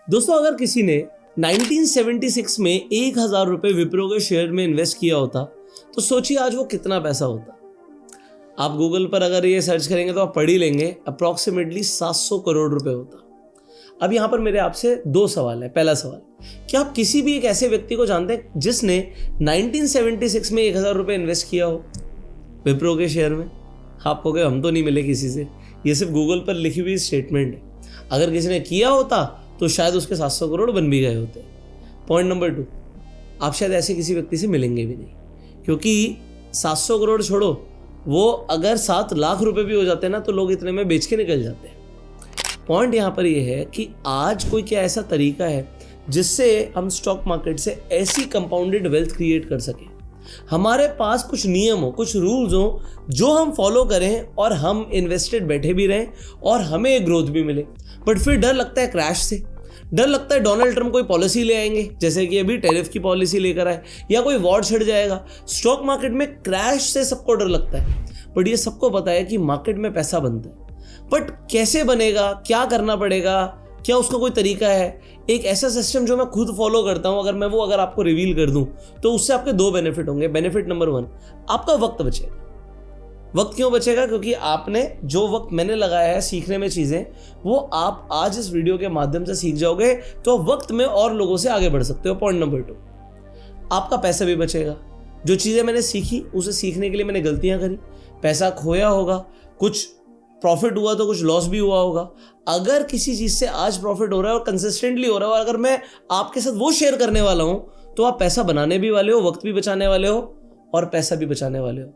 दोस्तों, अगर किसी ने 1976 में 1000 रुपए विप्रो के शेयर में इन्वेस्ट किया होता तो सोचिए आज वो कितना पैसा होता। आप गूगल पर अगर ये सर्च करेंगे तो आप पढ़ ही लेंगे, अप्रॉक्सीमेटली 700 करोड़ रुपए होता। अब यहाँ पर मेरे आपसे दो सवाल है। पहला सवाल, क्या आप किसी भी एक ऐसे व्यक्ति को जानते हैं जिसने 1976 में 1000 रुपए इन्वेस्ट किया हो विप्रो के शेयर में? आप कहोगे हम तो नहीं मिले किसी से, ये सिर्फ गूगल पर लिखी हुई स्टेटमेंट है। अगर किसी ने किया होता तो शायद उसके 700 करोड़ बन भी गए होते। पॉइंट नंबर 2, आप शायद ऐसे किसी व्यक्ति से मिलेंगे भी नहीं, क्योंकि 700 करोड़ छोड़ो, वो अगर 7 लाख रुपए भी हो जाते हैं ना तो लोग इतने में बेच के निकल जाते हैं। पॉइंट यहाँ पर ये है कि आज कोई क्या ऐसा तरीका है जिससे हम स्टॉक मार्केट से ऐसी कंपाउंडेड वेल्थ क्रिएट कर सकें। हमारे पास कुछ नियम हो, कुछ रूल्स हो जो हम फॉलो करें और हम इन्वेस्टेड बैठे भी रहें और हमें ग्रोथ भी मिले। बट फिर डर लगता है क्रैश से, डर लगता है डोनाल्ड ट्रम्प कोई पॉलिसी ले आएंगे, जैसे कि अभी टैरिफ की पॉलिसी लेकर आए, या कोई वॉर छिड़ जाएगा। स्टॉक मार्केट में क्रैश से सबको डर लगता है, बट ये सबको पता है कि मार्केट में पैसा बनता है। बट कैसे बनेगा, क्या करना पड़ेगा, क्या उसका कोई तरीका है? एक ऐसा सिस्टम जो मैं खुद फॉलो करता हूं, अगर आपको रिवील कर दूं तो उससे आपके 2 बेनिफिट होंगे। बेनिफिट नंबर 1, आपका वक्त बचेगा। वक्त क्यों बचेगा? क्योंकि आपने जो वक्त मैंने लगाया है सीखने में चीजें, वो आप आज इस वीडियो के माध्यम से सीख जाओगे तो वक्त में और लोगों से आगे बढ़ सकते हो। पॉइंट नंबर 2, आपका पैसा भी बचेगा। जो चीजें मैंने सीखी उसे सीखने के लिए मैंने गलतियां करी, पैसा खोया होगा, कुछ प्रॉफिट हुआ तो कुछ लॉस भी हुआ होगा। अगर किसी चीज से आज प्रॉफिट हो रहा है और कंसिस्टेंटली हो रहा है और अगर मैं आपके साथ वो शेयर करने वाला हूं तो आप पैसा बनाने भी वाले हो, वक्त भी बचाने वाले हो और पैसा भी बचाने वाले हो।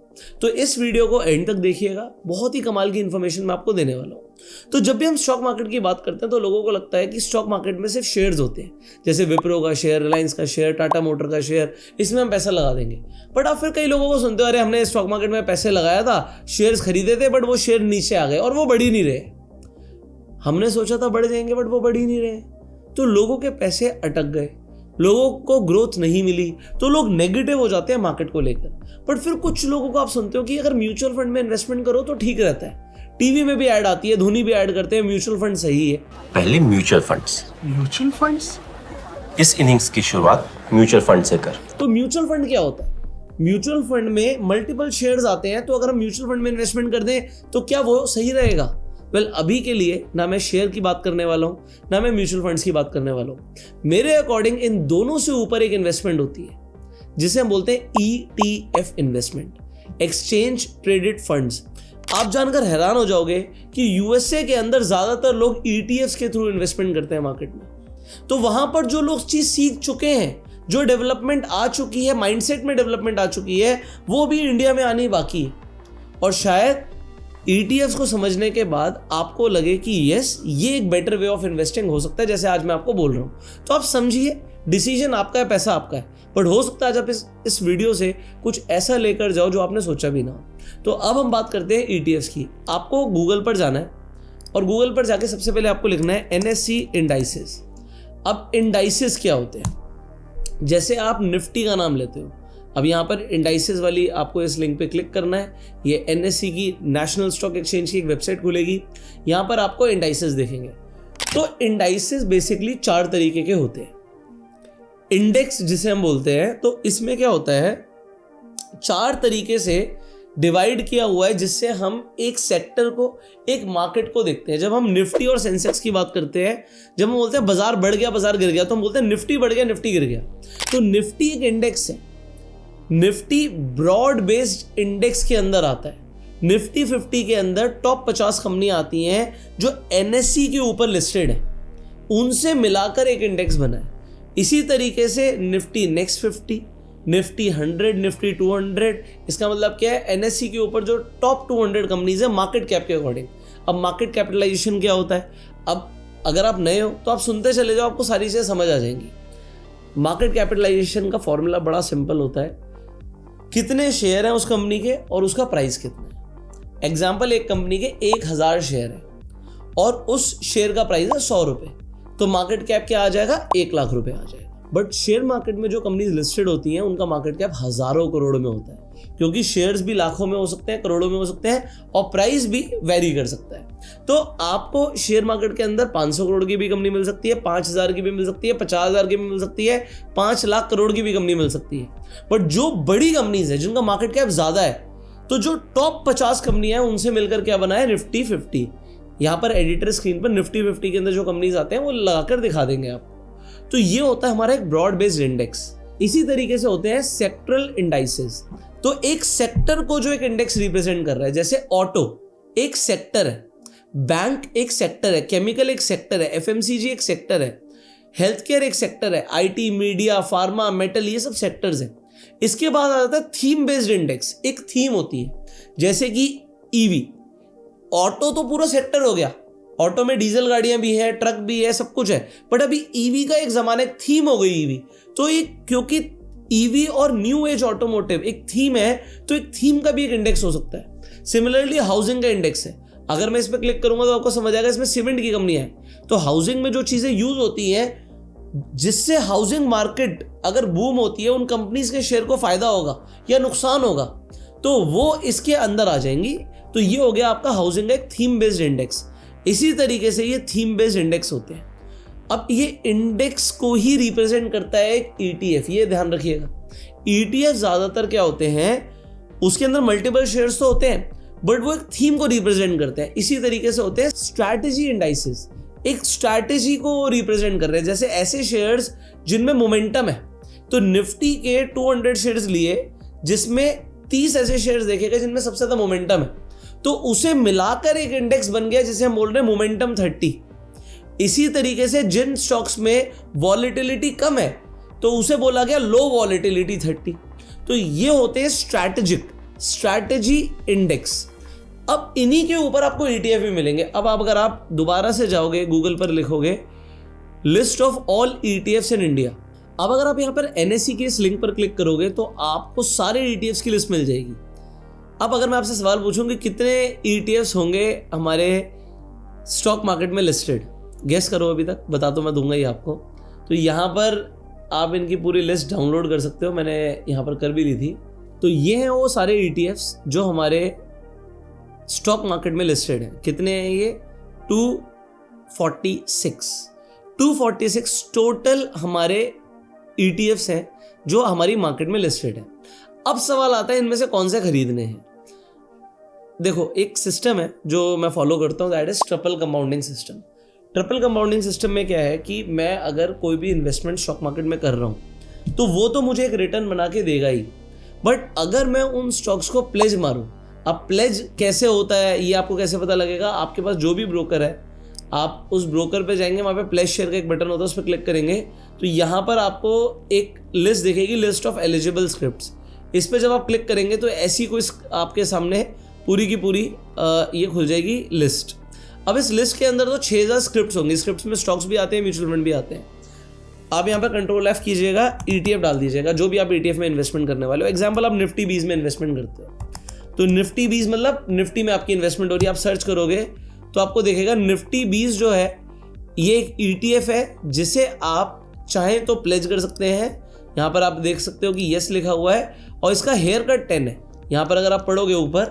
तो इस वीडियो को एंड तक देखिएगा, बहुत ही कमाल की इंफॉर्मेशन मैं आपको देने वाला हूं। तो जब भी हम स्टॉक मार्केट की बात करते हैं तो लोगों को लगता है कि स्टॉक मार्केट में सिर्फ शेयर्स होते हैं, जैसे विप्रो का शेयर, रिलायंस का शेयर, टाटा मोटर का शेयर, इसमें हम पैसा लगा देंगे। बट आप फिर कई लोगों को सुनते हो, अरे हमने स्टॉक मार्केट में पैसे लगाया था, शेयर्स खरीदे थे, बट वो शेयर नीचे आ गए और वो बढ़ ही नहीं रहे। हमने सोचा था बढ़ जाएंगे बट वो बढ़ ही नहीं रहे। तो लोगों के पैसे अटक गए, लोगों को ग्रोथ नहीं मिली, तो लोग नेगेटिव हो जाते हैं मार्केट को लेकर। बट फिर कुछ लोगों को आप सुनते हो कि अगर म्यूचुअल फंड में इन्वेस्टमेंट करो तो ठीक रहता है। टीवी में भी ऐड आती है, धोनी भी ऐड करते हैं, म्यूचुअल फंड सही है। पहले म्यूचुअल फंड्स इस इनिंग्स की शुरुआत म्यूचुअल फंड से कर। तो म्यूचुअल फंड क्या होता है? म्यूचुअल फंड में मल्टीपल शेयर्स आते हैं, तो अगर हम म्यूचुअल फंड में इन्वेस्टमेंट कर दें तो क्या वो सही रहेगा? अभी के लिए ना मैं शेयर की बात करने वाला हूं, ना मैं म्यूचुअल फंड्स की बात करने वाला हूं। मेरे अकॉर्डिंग इन दोनों से ऊपर एक इन्वेस्टमेंट होती है जिसे हम बोलते हैं ETF investment, exchange traded funds. आप जानकर हैरान हो जाओगे कि USA के अंदर ज्यादातर लोग ETFs के थ्रू इन्वेस्टमेंट करते हैं मार्केट में। तो वहां पर जो लोग चीज सीख चुके हैं, जो डेवलपमेंट आ चुकी है, माइंडसेट में डेवलपमेंट आ चुकी है, वो भी इंडिया में आनी बाकी है। और शायद ETFs को समझने के बाद आपको लगे कि यस, ये एक बेटर वे ऑफ इन्वेस्टिंग हो सकता है, जैसे आज मैं आपको बोल रहा हूं। तो आप समझिए, डिसीजन आपका है, पैसा आपका है, बट हो सकता है आज आप इस वीडियो से कुछ ऐसा लेकर जाओ जो आपने सोचा भी ना हो। तो अब हम बात करते हैं ETFs की। आपको गूगल पर जाना है और गूगल पर जाके सबसे पहले आपको लिखना है NSE इंडाइसेस। अब इंडाइसेस क्या होते हैं? जैसे आप निफ्टी का नाम लेते हो, अब यहाँ पर इंडाइसेस वाली आपको इस लिंक पे क्लिक करना है। ये NSE की, नेशनल स्टॉक एक्सचेंज की एक वेबसाइट खुलेगी, यहाँ पर आपको इंडाइसेस देखेंगे। तो इंडाइसेस बेसिकली 4 तरीके के होते हैं। इंडेक्स जिसे हम बोलते हैं, तो इसमें क्या होता है, 4 तरीके से डिवाइड किया हुआ है जिससे हम एक सेक्टर को, एक मार्केट को देखते हैं। जब हम निफ्टी और सेंसेक्स की बात करते हैं, जब हम बोलते हैं बाजार बढ़ गया, बाजार गिर गया, तो हम बोलते हैं निफ्टी बढ़ गया, निफ्टी गिर गया। तो निफ्टी एक इंडेक्स है। निफ्टी ब्रॉड बेस्ड इंडेक्स के अंदर आता है। निफ्टी 50 के अंदर टॉप 50 कंपनियां आती हैं जो NSE के ऊपर लिस्टेड है, उनसे मिलाकर एक इंडेक्स बना है। इसी तरीके से निफ्टी नेक्स्ट 50, निफ्टी 100, निफ्टी 200, इसका मतलब क्या है, NSE के ऊपर जो टॉप 200 कंपनीज है मार्केट कैप के अकॉर्डिंग। अब मार्केट कैपिटलाइजेशन क्या होता है? अब अगर आप नए हो तो आप सुनते चले जाओ, आपको सारी चीजें समझ आ जाएंगी। मार्केट कैपिटलाइजेशन का फॉर्मूला बड़ा सिंपल होता है, कितने शेयर हैं उस कंपनी के और उसका प्राइस कितना है। एग्जाम्पल, एक कंपनी के 1000 शेयर है और उस शेयर का प्राइस है 100 रुपए, तो मार्केट कैप क्या आ जाएगा? 1 लाख रुपए आ जाएगा। बट शेयर मार्केट में जो कंपनीज लिस्टेड होती हैं उनका मार्केट कैप हजारों करोड़ में होता है, क्योंकि शेयर्स भी लाखों में हो सकते हैं, करोड़ों में हो सकते हैं, और प्राइस भी वेरी कर सकता है। तो आपको शेयर मार्केट के अंदर 500 करोड़ की भी कंपनी मिल सकती है, 5000 की भी मिल सकती है, 50,000 की भी मिल सकती है, 5 लाख करोड़ की भी कंपनी मिल सकती है। बट जो बड़ी कंपनीज है जिनका मार्केट कैप ज्यादा है, तो जो टॉप 50 कंपनियां हैं उनसे मिलकर क्या बना है निफ्टी 50। यहाँ पर एडिटर स्क्रीन पर निफ्टी 50 के अंदर जो कंपनीज आते हैं वो लगाकर दिखा देंगे आपको। तो ये होता है हमारा एक ब्रॉड बेस्ड इंडेक्स। इसी तरीके से होते हैं सेक्टरल इंडाइसेस। तो एक सेक्टर को जो एक इंडेक्स रिप्रेजेंट कर रहा है, जैसे ऑटो एक सेक्टर है, बैंक एक सेक्टर है, केमिकल एक सेक्टर है, एफएमसीजी एक सेक्टर है, हेल्थ केयर एक सेक्टर है, आईटी, मीडिया, फार्मा, मेटल, ये सब सेक्टर्स हैं। इसके बाद आ जाता है थीम बेस्ड इंडेक्स। एक थीम होती है, जैसे कि ईवी। ऑटो तो पूरा सेक्टर हो गया, ऑटो में डीजल गाड़ियां भी है, ट्रक भी है, सब कुछ है। बट अभी ईवी का एक जमाना, एक थीम हो गई ईवी। तो ये क्योंकि ईवी और न्यू एज ऑटोमोटिव एक थीम है, तो एक थीम का भी एक इंडेक्स हो सकता है। सिमिलरली हाउसिंग का इंडेक्स है। अगर मैं इस पर क्लिक करूंगा तो आपको समझ आएगा इसमें सीमेंट की कंपनी है। तो हाउसिंग में जो चीजें यूज होती हैं जिससे हाउसिंग मार्केट अगर बूम होती है, उन कंपनीज के शेयर को फायदा होगा या नुकसान होगा, तो वो इसके अंदर आ जाएंगी। तो ये हो गया आपका हाउसिंग का एक थीम बेस्ड इंडेक्स। इसी तरीके से ये थीम बेस्ड इंडेक्स होते हैं। अब ये इंडेक्स को ही रिप्रेजेंट करता है एक ETF, ये ध्यान रखिएगा। ETF ज्यादातर क्या होते हैं, उसके अंदर मल्टीपल शेयर्स तो होते हैं, बट वो एक थीम को रिप्रेजेंट करते हैं। इसी तरीके से होते हैं स्ट्रैटेजी इंडाइसेस, एक स्ट्रैटेजी को रिप्रेजेंट कर रहे हैं। जैसे ऐसे शेयर्स जिनमें मोमेंटम है, तो निफ्टी के 200 शेयर्स लिए, जिसमें 30 ऐसे शेयर्स देखे गए जिनमें सबसे ज्यादा मोमेंटम है, तो उसे मिलाकर एक इंडेक्स बन गया जिसे हम बोल रहे हैं मोमेंटम 30। इसी तरीके से जिन स्टॉक्स में वॉलेटिलिटी कम है, तो उसे बोला गया लो वॉलेटिलिटी 30। तो ये होते हैं स्ट्रैटेजी इंडेक्स। अब इन्हीं के ऊपर आपको ETF भी मिलेंगे। अब अगर आप दोबारा से जाओगे गूगल पर, लिखोगे list of all ETFs in India. अब अगर आप यहाँ पर NSE के इस लिंक पर क्लिक करोगे तो आपको सारे ETFs की लिस्ट मिल जाएगी। अब अगर मैं आपसे सवाल पूछूं कि कितने ETFs होंगे हमारे स्टॉक मार्केट में लिस्टेड, गेस करो अभी तक, बता तो मैं दूंगा ही आपको। तो यहाँ पर आप इनकी पूरी लिस्ट डाउनलोड कर सकते हो, मैंने यहाँ पर कर भी ली थी। तो ये हैं वो सारे ETFs जो हमारे स्टॉक मार्केट में लिस्टेड हैं। कितने हैं ये? 246 टोटल हमारे ETFs हैं जो हमारी मार्केट में लिस्टेड है। अब सवाल आता है इनमें से कौन से खरीदने हैं। देखो, एक सिस्टम है जो मैं फॉलो करता हूँ, that is triple compounding system. Triple compounding system में क्या है कि मैं अगर कोई भी इन्वेस्टमेंट स्टॉक मार्केट में कर रहा हूँ तो वो तो मुझे एक रिटर्न बना के देगा ही, बट अगर मैं उन स्टॉक्स को प्लेज मारूं, अब प्लेज कैसे होता है ये आपको कैसे पता लगेगा? आपके पास जो भी ब्रोकर है, आप उस ब्रोकर पे जाएंगे, वहाँ पे प्लेज शेयर का एक बटन होता है, उस पर क्लिक करेंगे तो यहाँ पर आपको एक लिस्ट दिखेगी, लिस्ट ऑफ एलिजिबल स्क्रिप्ट्स। इस पर जब आप क्लिक करेंगे तो ऐसी कोई आपके सामने पूरी की पूरी ये खुल जाएगी लिस्ट। अब इस लिस्ट के अंदर तो 6000 स्क्रिप्ट्स होंगी। स्क्रिप्ट्स में स्टॉक्स भी आते हैं, म्यूचुअल फंड भी आते हैं। आप यहाँ पर कंट्रोल F कीजिएगा, ETF डाल दीजिएगा, जो भी आप ETF में इन्वेस्टमेंट करने वाले हो। एग्जाम्पल, आप निफ्टी 20 में इन्वेस्टमेंट करते हो, तो निफ्टी 20 मतलब निफ्टी में आपकी इन्वेस्टमेंट हो रही है। आप सर्च करोगे तो आपको देखेगा निफ्टी 20 जो है ये एक ETF है जिसे आप चाहें तो प्लेज कर सकते हैं। यहाँ पर आप देख सकते हो कि यस लिखा हुआ है और इसका हेयर कट 10 है। यहाँ पर अगर आप पढ़ोगे ऊपर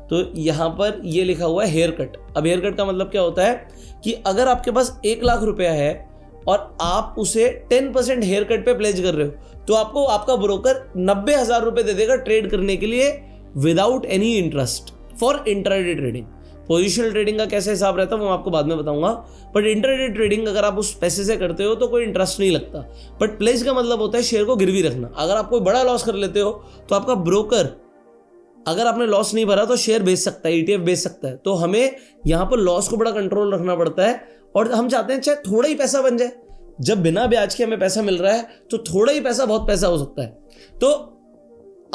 तो यहाँ पर ये लिखा हुआ है हेयर कट। अब हेयर कट का मतलब क्या होता है कि अगर आपके पास 1 लाख रुपया है और आप उसे 10% हेयर कट पे प्लेज कर रहे हो तो आपको आपका ब्रोकर 90,000 रुपये दे देगा ट्रेड करने के लिए without any interest for intraday trading. Positional trading का कैसे हिसाब रहता है वो मैं आपको बाद में बताऊंगा, बट इंट्राडे ट्रेडिंग अगर आप उस पैसे से करते हो तो कोई इंटरेस्ट नहीं लगता। बट प्लेज का मतलब होता है शेयर को गिरवी रखना। अगर आप कोई बड़ा लॉस कर लेते हो तो आपका ब्रोकर, अगर आपने लॉस नहीं भरा तो शेयर बेच सकता है, ETF बेच सकता है। तो हमें यहाँ पर लॉस को बड़ा कंट्रोल रखना पड़ता है और हम चाहते हैं चाहे थोड़ा ही पैसा बन जाए। जब बिना ब्याज के हमें पैसा मिल रहा है तो थोड़ा ही पैसा बहुत पैसा हो सकता है। तो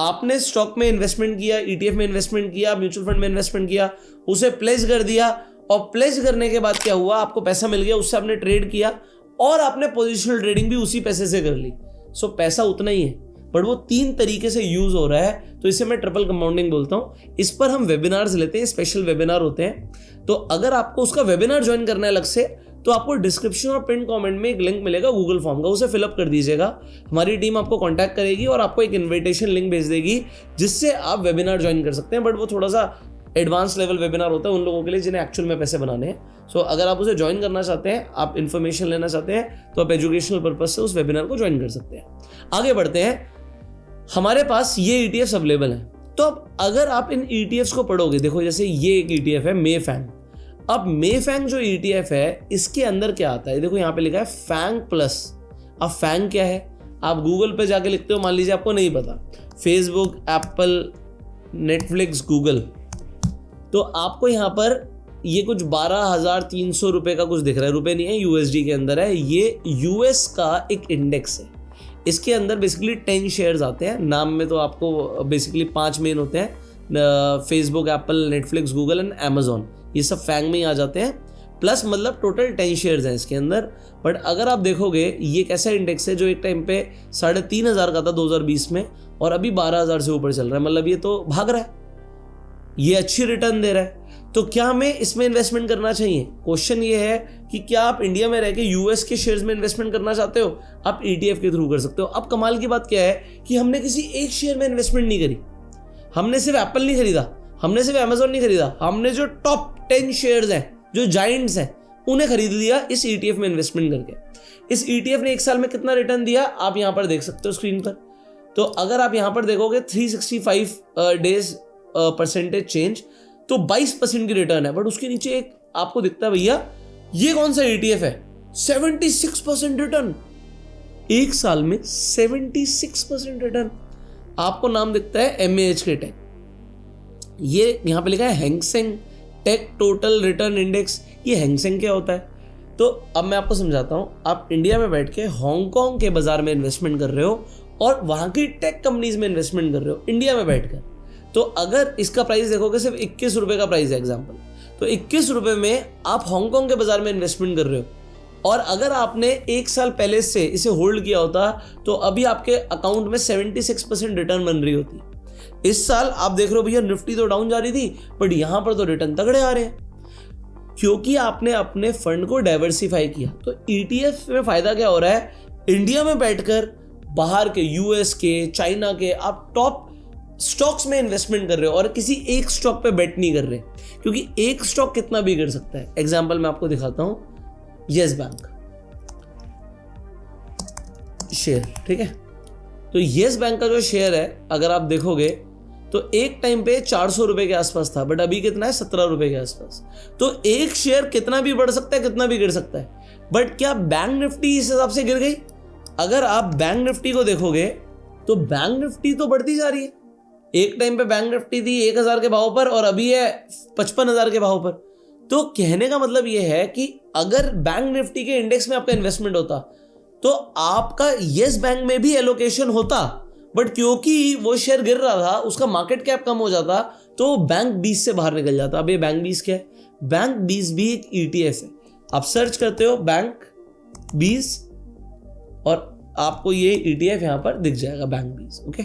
आपने स्टॉक में इन्वेस्टमेंट किया, ETF में इन्वेस्टमेंट किया, म्यूचुअल फंड में इन्वेस्टमेंट किया, उसे प्लेज कर दिया और प्लेज करने के बाद क्या हुआ, आपको पैसा मिल गया, उससे आपने ट्रेड किया और आपने पोजिशनल ट्रेडिंग भी उसी पैसे से कर ली। सो पैसा उतना ही है बट वो 3 तरीके से यूज हो रहा है, तो इसे मैं ट्रिपल कंपाउंडिंग बोलता हूँ। इस पर हम वेबिनार्स लेते हैं, स्पेशल वेबिनार होते हैं। तो अगर आपको उसका वेबिनार ज्वाइन करना है अलग से तो आपको डिस्क्रिप्शन और पिन कमेंट में एक लिंक मिलेगा गूगल फॉर्म का, उसे फिलअप कर दीजिएगा। हमारी टीम आपको कांटेक्ट करेगी और आपको एक इन्विटेशन लिंक भेज देगी जिससे आप वेबिनार ज्वाइन कर सकते हैं। बट वो थोड़ा सा एडवांस लेवल वेबिनार होता है उन लोगों के लिए जिन्हें एक्चुअल में पैसे बनाने हैं। सो अगर आप उसे ज्वाइन करना चाहते हैं, आप इन्फॉर्मेशन लेना चाहते हैं, तो आप एजुकेशनल पर्पज से उस वेबिनार को ज्वाइन कर सकते हैं। आगे बढ़ते हैं, हमारे पास ये ETFs अवेलेबल हैं। तो अब अगर आप इन ETFs को पढ़ोगे, देखो जैसे ये एक ETF है मेफैंग। अब मेफैंग जो ETF है इसके अंदर क्या आता है, देखो यहाँ पे लिखा है फैंग प्लस। अब फैंग क्या है, आप गूगल पे जाके लिखते हो, मान लीजिए आपको नहीं पता, फेसबुक, एप्पल, नेटफ्लिक्स, गूगल, तो आपको यहाँ पर ये कुछ 12,300 रुपये का कुछ दिख रहा है, रुपये नहीं है, USD के अंदर है। ये US का एक इंडेक्स है। इसके अंदर बेसिकली 10 शेयर्स आते हैं। नाम में तो आपको बेसिकली 5 मेन होते हैं, Facebook, Apple, Netflix, Google and Amazon, ये सब फैंग में ही आ जाते हैं। प्लस मतलब टोटल 10 शेयर्स हैं इसके अंदर। बट अगर आप देखोगे ये एक ऐसा इंडेक्स है जो एक टाइम पे 3,500 का था 2020 में, और अभी 12,000 से ऊपर चल रहा है। मतलब ये तो भाग रहा है, ये अच्छी रिटर्न दे रहा है। तो क्या हमें इसमें इन्वेस्टमेंट करना चाहिए? क्वेश्चन ये है कि क्या आप इंडिया में रह के US के शेयर्स में इन्वेस्टमेंट करना चाहते हो, आप ETF के थ्रू कर सकते हो। अब कमाल की बात क्या है कि हमने किसी एक शेयर में इन्वेस्टमेंट नहीं करी, हमने सिर्फ एप्पल नहीं खरीदा, हमने सिर्फ अमेजोन नहीं खरीदा, हमने जो टॉप 10 शेयर्स हैं, जो जाइंट्स हैं, उन्हें खरीद लिया इस ETF में इन्वेस्टमेंट करके। इस ETF ने एक साल में कितना रिटर्न दिया आप यहाँ पर देख सकते हो स्क्रीन पर। तो अगर आप यहाँ पर देखोगे 365 डेज परसेंटेज चेंज, तो 22% की रिटर्न है। बट उसके नीचे एक आपको दिखता है, भैया ये कौन सा ETF है, 76% रिटर्न, एक साल में 76% रिटर्न। आपको नाम दिखता है MAHK टेक, ये यहां पे लिखा है Hang Seng tech total return index. ये हैंगसेंग क्या होता है? तो अब मैं आपको समझाता हूं। आप इंडिया में बैठ के हांगकांग के बाजार में इन्वेस्टमेंट कर रहे हो और वहां की टेक कंपनीज में इन्वेस्टमेंट कर रहे हो इंडिया में बैठकर। तो अगर इसका प्राइस देखोगे, सिर्फ 21 रुपए का प्राइस है एग्जाम्पल, तो 21 रुपए में आप हांगकांग के बाजार में इन्वेस्टमेंट कर रहे हो। और अगर आपने एक साल पहले से इसे होल्ड किया होता तो अभी आपके अकाउंट में 76% रिटर्न बन रही होती। इस साल आप देख रहे हो भैया निफ्टी तो डाउन जा रही थी, बट यहां पर तो रिटर्न तगड़े आ रहे हैं, क्योंकि आपने अपने फंड को डाइवर्सिफाई किया। तो ETF में फायदा क्या हो रहा है, इंडिया में बैठकर बाहर के US के, चाइना के आप टॉप स्टॉक्स में इन्वेस्टमेंट कर रहे हो और किसी एक स्टॉक पे बेट नहीं कर रहे, क्योंकि एक स्टॉक कितना भी गिर सकता है। एग्जांपल मैं आपको दिखाता हूं, येस बैंक शेयर, ठीक है। तो येस बैंक का जो शेयर है अगर आप देखोगे तो एक टाइम पे 400 रुपए के आसपास था, बट अभी कितना है, 17 रुपए के आसपास। तो एक शेयर कितना भी बढ़ सकता है, कितना भी गिर सकता है। बट क्या बैंक निफ्टी इस हिसाब से गिर गई? अगर आप बैंक निफ्टी को देखोगे तो बैंक निफ्टी तो बढ़ती जा रही है। एक टाइम पे बैंक निफ्टी थी 1,000 के भाव पर और अभी है 55,000 के भाव पर। तो कहने का मतलब यह है कि अगर बैंक निफ्टी के इंडेक्स में आपका इन्वेस्टमेंट होता तो आपका येस बैंक में भी एलोकेशन होता, बट क्योंकि वो शेयर गिर रहा था, उसका मार्केट कैप कम हो जाता, तो बैंक 20 से बाहर निकल जाता। अब ये बैंक 20 क्या है? बैंक 20 भी एक ETF है। आप सर्च करते हो बैंक 20 और आपको ये ETF यहां पर दिख जाएगा, बैंक 20। ओके,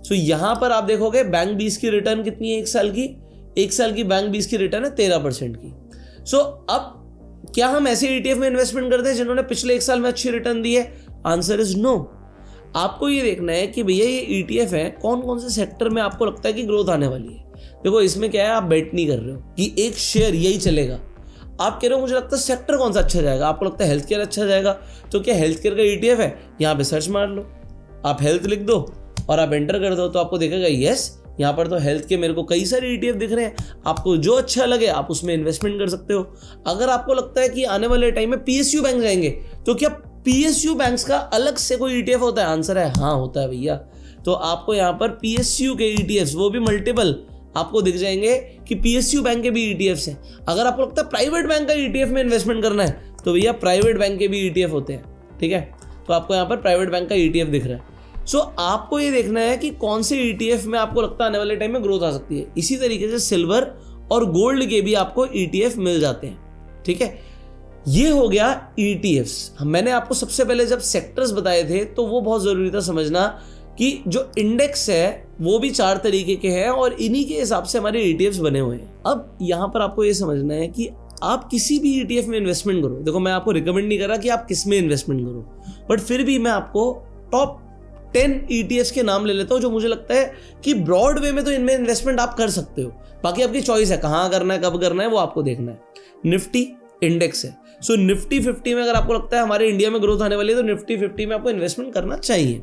सो यहां पर आप देखोगे बैंक 20 की रिटर्न कितनी है एक साल की? एक साल की बैंक 20 की रिटर्न है 13% की। सो अब क्या हम ऐसे ETF में इन्वेस्टमेंट करते हैं जिन्होंने पिछले एक साल में अच्छी रिटर्न दी है? Answer is no. आपको ये देखना है कि भैया ये ETF है कौन कौन से सेक्टर में आपको लगता है कि ग्रोथ आने वाली है। देखो इसमें क्या है, आप बेट नहीं कर रहे हो कि एक शेयर यही चलेगा, आप कह रहे हो मुझे लगता है सेक्टर कौन सा अच्छा जाएगा। आपको लगता है हेल्थ केयर अच्छा जाएगा, तो क्या हेल्थ केयर का ETF है? यहाँ पे सर्च मार लो, आप हेल्थ लिख दो और आप एंटर कर दो, तो आपको देखेगा यस यहाँ पर तो हेल्थ के मेरे को कई सारे ETF दिख रहे हैं। आपको जो अच्छा लगे आप उसमें इन्वेस्टमेंट कर सकते हो। अगर आपको लगता है कि आने वाले टाइम में PSU बैंक जाएंगे, तो क्या PSU बैंक्स का अलग से कोई ETF होता है? आंसर है हाँ, होता है भैया। तो आपको यहाँ पर PSU के ETFs, वो भी मल्टीपल, आपको दिख जाएंगे कि PSU बैंक के भी ETFs हैं। अगर आपको लगता है प्राइवेट बैंक का ETF में इन्वेस्टमेंट करना है, तो भैया प्राइवेट बैंक के भी ETF होते हैं, ठीक है। तो आपको यहाँ पर प्राइवेट बैंक का ETF दिख रहा है। सो आपको ये देखना है कि कौन से ETF में आपको लगता है आने वाले टाइम में ग्रोथ आ सकती है। इसी तरीके से सिल्वर और गोल्ड के भी आपको ETF मिल जाते हैं, ठीक है। ये हो गया ETFs। मैंने आपको सबसे पहले जब सेक्टर्स बताए थे तो वो बहुत जरूरी था समझना कि जो इंडेक्स है वो भी 4 तरीके के हैं और इन्हीं के हिसाब से हमारे ETFs बने हुए हैं। अब यहाँ पर आपको ये समझना है कि आप किसी भी ETF में इन्वेस्टमेंट करो, देखो मैं आपको रिकमेंड नहीं कर रहा कि आप किस में इन्वेस्टमेंट करो, बट फिर भी मैं आपको टॉप 10 ETFs के नाम ले लेता हूँ जो मुझे लगता है कि ब्रॉड वे में तो इनमें इन्वेस्टमेंट आप कर सकते हो, बाकी आपकी चॉइस है कहाँ करना है, कब करना है, वो आपको देखना है। निफ्टी इंडेक्स है, सो निफ्टी 50 में अगर आपको लगता है हमारे इंडिया में ग्रोथ आने वाली है तो निफ्टी 50 में आपको इन्वेस्टमेंट करना चाहिए।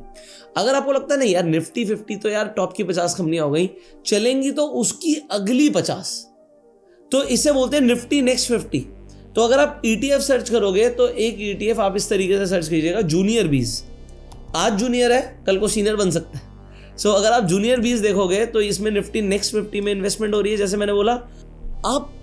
अगर आपको लगता है नहीं यार निफ्टी 50 तो यार टॉप की 50 कंपनियां हो गई चलेंगी, तो उसकी अगली 50, तो इसे बोलते हैं निफ्टी नेक्स्ट 50। तो अगर आप ETF सर्च करोगे तो एक ETF आप इस तरीके से सर्च कीजिएगा, जूनियर बीज। आज जूनियर है, कल को सीनियर बन सकता है। सो अगर आप जूनियर बीज देखोगे तो इसमें निफ्टी नेक्स्ट 50 में इन्वेस्टमेंट हो रही है। जैसे मैंने बोला, आप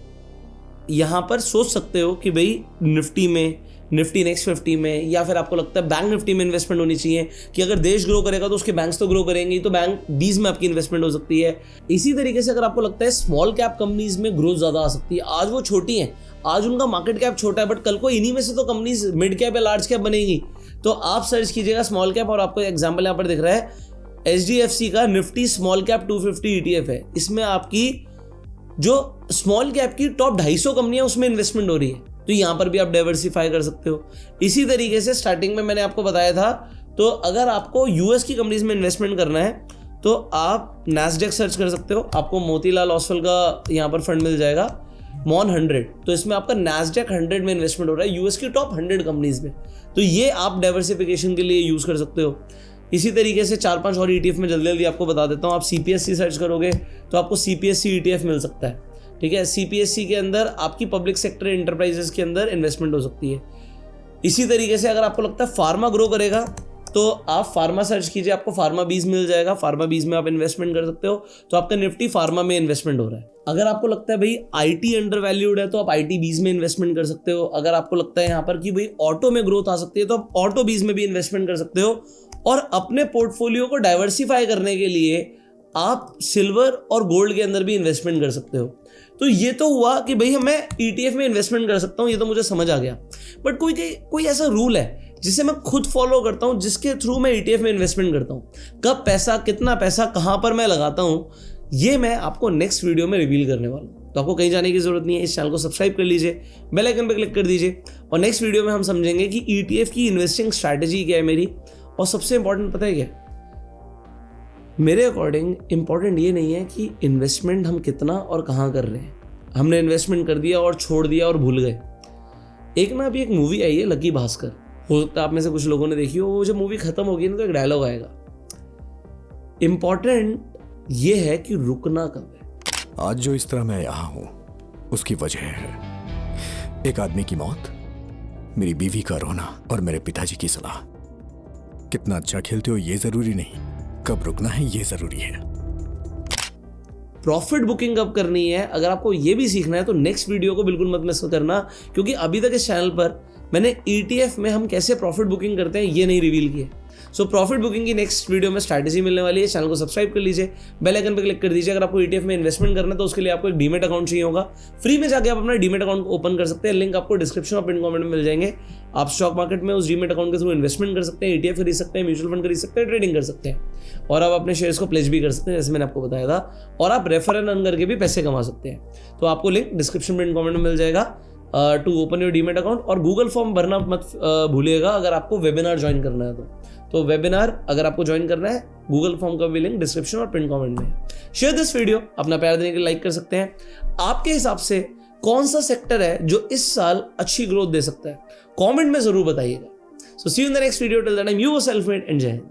यहां पर सोच सकते हो कि भाई निफ्टी में, निफ्टी नेक्स्ट 50 में, या फिर आपको लगता है बैंक निफ्टी में इन्वेस्टमेंट होनी चाहिए कि अगर देश ग्रो करेगा तो उसके बैंक्स तो ग्रो करेंगी, तो बैंक 20 में आपकी इन्वेस्टमेंट हो सकती है। इसी तरीके से अगर आपको लगता है स्मॉल कैप कंपनीज में ग्रोथ ज्यादा आ सकती है, आज वो छोटी हैं, आज उनका मार्केट कैप छोटा है, बट कल को इन्हीं में से तो कंपनीज मिड कैप या लार्ज कैप बनेगी, तो आप सर्च कीजिएगा स्मॉल कैप। और आपको एग्जाम्पल यहाँ पर दिख रहा है HDFC का निफ्टी स्मॉल कैप 250 ETF है। इसमें आपकी जो स्मॉल कैप की टॉप 250 कंपनियां उसमें इन्वेस्टमेंट हो रही है, तो यहां पर भी आप डाइवर्सिफाई कर सकते हो। इसी तरीके से स्टार्टिंग में मैंने आपको बताया था, तो अगर आपको US की कंपनीज में इन्वेस्टमेंट करना है तो आप नैस्डैक सर्च कर सकते हो, आपको मोतीलाल ओसवाल का यहाँ पर फंड मिल जाएगा मॉन 100, तो इसमें आपका नैस्डैक 100 में इन्वेस्टमेंट हो रहा है US की टॉप 100 कंपनीज में, तो ये आप डाइवर्सिफिकेशन के लिए यूज कर सकते हो। इसी तरीके से 4-5 और ETF में जल्दी जल्दी आपको बता देता हूँ। आप CPSC सर्च करोगे तो आपको CPSC ETF मिल सकता है, ठीक है। CPSC के अंदर आपकी पब्लिक सेक्टर एंटरप्राइजेस के अंदर इन्वेस्टमेंट हो सकती है। इसी तरीके से अगर आपको लगता है फार्मा ग्रो करेगा तो आप फार्मा सर्च कीजिए, आपको फार्मा बीज मिल जाएगा, फार्मा बीज में आप इन्वेस्टमेंट कर सकते हो, तो आपका निफ्टी फार्मा में इन्वेस्टमेंट हो रहा है। अगर आपको लगता है भाई IT अंडर वैल्यूड है तो आप IT बीज में इन्वेस्टमेंट कर सकते हो। अगर आपको लगता है यहाँ पर कि भाई ऑटो में ग्रोथ आ सकती है तो आप ऑटो बीज में भी इन्वेस्टमेंट कर सकते हो। और अपने पोर्टफोलियो को डाइवर्सिफाई करने के लिए आप सिल्वर और गोल्ड के अंदर भी इन्वेस्टमेंट कर सकते हो। तो ये तो हुआ कि भाई मैं ETF में इन्वेस्टमेंट कर सकता हूँ, ये तो मुझे समझ आ गया, बट कोई ऐसा रूल है जिसे मैं खुद फॉलो करता हूँ, जिसके थ्रू मैं ETF में इन्वेस्टमेंट करता हूँ, कब पैसा, कितना पैसा, कहाँ पर मैं लगाता हूँ, ये मैं आपको नेक्स्ट वीडियो में रिवील करने वाला हूँ। तो आपको कहीं जाने की जरूरत नहीं है, इस चैनल को सब्सक्राइब कर लीजिए, बेल आइकन पर क्लिक कर दीजिए, और नेक्स्ट वीडियो में हम समझेंगे कि ETF की इन्वेस्टिंग स्ट्रैटेजी क्या है मेरी, और सबसे इंपॉर्टेंट पता है क्या, मेरे अकॉर्डिंग इंपॉर्टेंट ये नहीं है कि इन्वेस्टमेंट हम कितना और कहाँ कर रहे हैं, हमने इन्वेस्टमेंट कर दिया और छोड़ दिया और भूल गए। एक ना अभी एक मूवी आई है लकी भास्कर, हो सकता है आप में से कुछ लोगों ने देखी हो। वो जब मूवी खत्म होगी ना तो एक डायलॉग आएगा, इंपॉर्टेंट ये है कि रुकना कब है। आज जो इस तरह मैं यहाँ हूं उसकी वजह है एक आदमी की मौत, मेरी बीवी का रोना और मेरे पिताजी की सलाह। कितना अच्छा खेलते हो ये जरूरी नहीं, कब रुकना है ये जरूरी है। प्रॉफिट बुकिंग कब करनी है, अगर आपको ये भी सीखना है तो नेक्स्ट वीडियो को बिल्कुल मत मिस करना, क्योंकि अभी तक इस चैनल पर मैंने ETF में हम कैसे प्रॉफिट बुकिंग करते हैं ये नहीं रिवील किया। सो प्रॉफिट बुकिंग की नेक्स्ट वीडियो में स्ट्रैटेजी मिलने वाली है। चैनल को सब्सक्राइब कर लीजिए, बेल आइकन पर क्लिक कर दीजिए। अगर आपको ETF में इन्वेस्टमेंट करना है तो उसके लिए आपको एक डीमेट अकाउंट चाहिए होगा, फ्री में जाके आप अपना डीमेट अकाउंट ओपन कर सकते हैं, लिंक आपको डिस्क्रिप्शन और पिन कमेंट में मिल जाएंगे। आप स्टॉक मार्केट में उस डीमेट अकाउंट के थ्रू इन्वेस्टमेंट कर सकते हैं, ETF खरीद सकते हैं, म्यूचुअल फंड खरीद सकते हैं, ट्रेडिंग कर सकते हैं, और आप अपने शेयर्स को प्लेज भी कर सकते हैं जैसे मैंने आपको बताया था, और आप रेफर एंड अर्न करके भी पैसे कमा सकते हैं। तो आपको लिंक डिस्क्रिप्शन पिन कमेंट में मिल जाएगा to open your demat account. और गूगल फॉर्म भरना मत भूलिएगा अगर आपको वेबिनार ज्वाइन करना है तो वेबिनार अगर आपको ज्वाइन करना है, गूगल फॉर्म का भी लिंक डिस्क्रिप्शन और पिन कमेंट में है। शेयर दिस वीडियो, अपना प्यार देने के लिए लाइक कर सकते हैं। आपके हिसाब से कौन सा सेक्टर है जो इस साल अच्छी ग्रोथ दे सकता है, कमेंट में जरूर बताइएगा। So see you in the next video, till that time you were self made and जय हिंद।